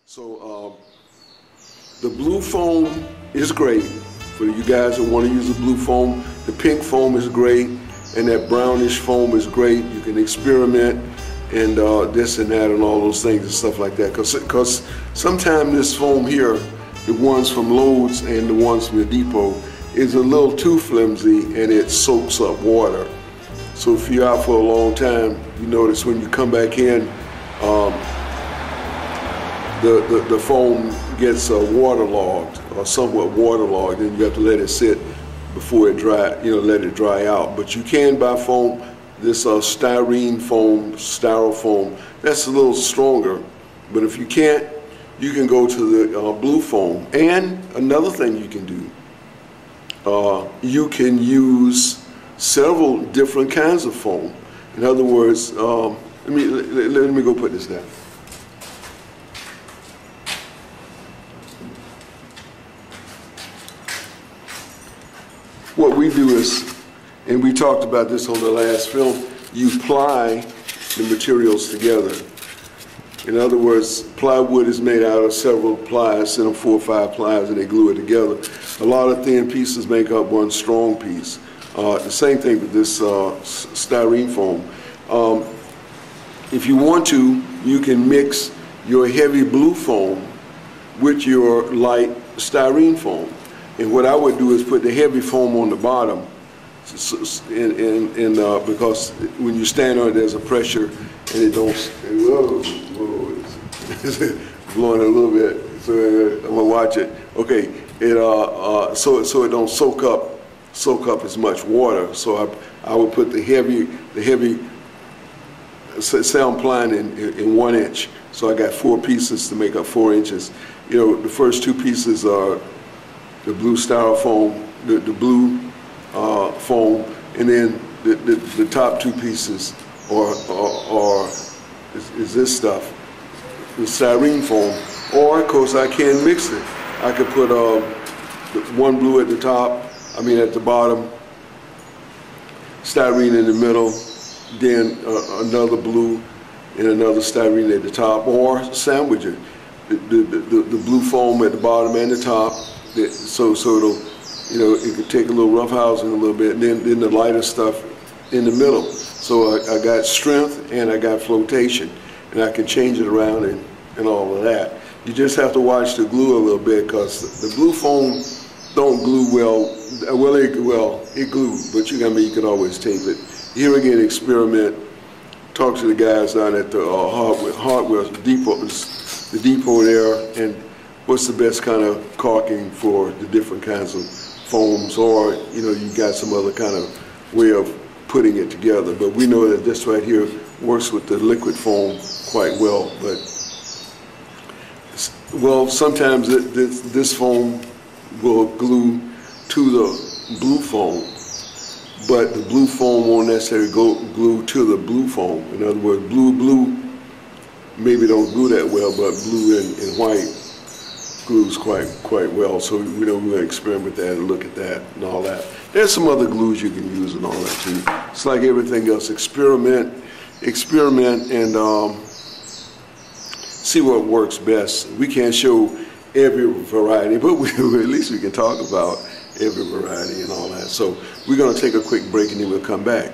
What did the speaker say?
So the blue foam is great for you guys that want to use the blue foam. The pink foam is great, and that brownish foam is great. You can experiment and this and that and all those things and stuff like that. Because sometimes this foam here, the ones from Lowe's and the ones from the depot, is a little too flimsy and it soaks up water. So if you're out for a long time, you notice when you come back in, the foam gets waterlogged or somewhat waterlogged, and you have to let it sit before it dry, let it dry out. But you can buy foam, this styrene foam, styrofoam, that's a little stronger. But if you can't, you can go to the blue foam. And another thing you can do, you can use several different kinds of foam. In other words, let me go put this down. What we do is, and we talked about this on the last film, you ply the materials together. In other words, plywood is made out of several plies, 4 or 5 plies, and they glue it together. A lot of thin pieces make up one strong piece. The same thing with this styrene foam. If you want to, you can mix your heavy blue foam with your light styrene foam. And what I would do is put the heavy foam on the bottom, because when you stand on it, there's a pressure, and it don't. Whoa, it's blowing a little bit. So I'm gonna watch it. Okay, so it don't soak up as much water. So I would put the heavy. Say I'm plying in 1 inch. So I got 4 pieces to make up 4 inches. The first 2 pieces are the blue styrofoam, the blue foam, and then the top 2 pieces is this stuff, the styrene foam. Or of course I can mix it. I could put one blue at the top, at the bottom, styrene in the middle, then another blue and another styrene at the top, or sandwich it. The blue foam at the bottom and the top. So it'll, it could take a little roughhousing a little bit, and then the lighter stuff in the middle. So I got strength and I got flotation, and I can change it around and all of that. You just have to watch the glue a little bit, because the blue foam don't glue well. It glues, but you can always tape it. Here again, experiment. Talk to the guys down at the hardware depot, the depot there, and what's the best kind of caulking for the different kinds of foams, or you got some other kind of way of putting it together. But we know that this right here works with the liquid foam quite well. But sometimes this foam will glue to the blue foam, but the blue foam won't necessarily glue to the blue foam. In other words, blue maybe don't glue that well, but blue and white glues quite well. So we're going to experiment with that and look at that and all that. There's some other glues you can use and all that too. It's like everything else. Experiment and see what works best. We can't show every variety, but at least we can talk about every variety and all that. So we're going to take a quick break and then we'll come back.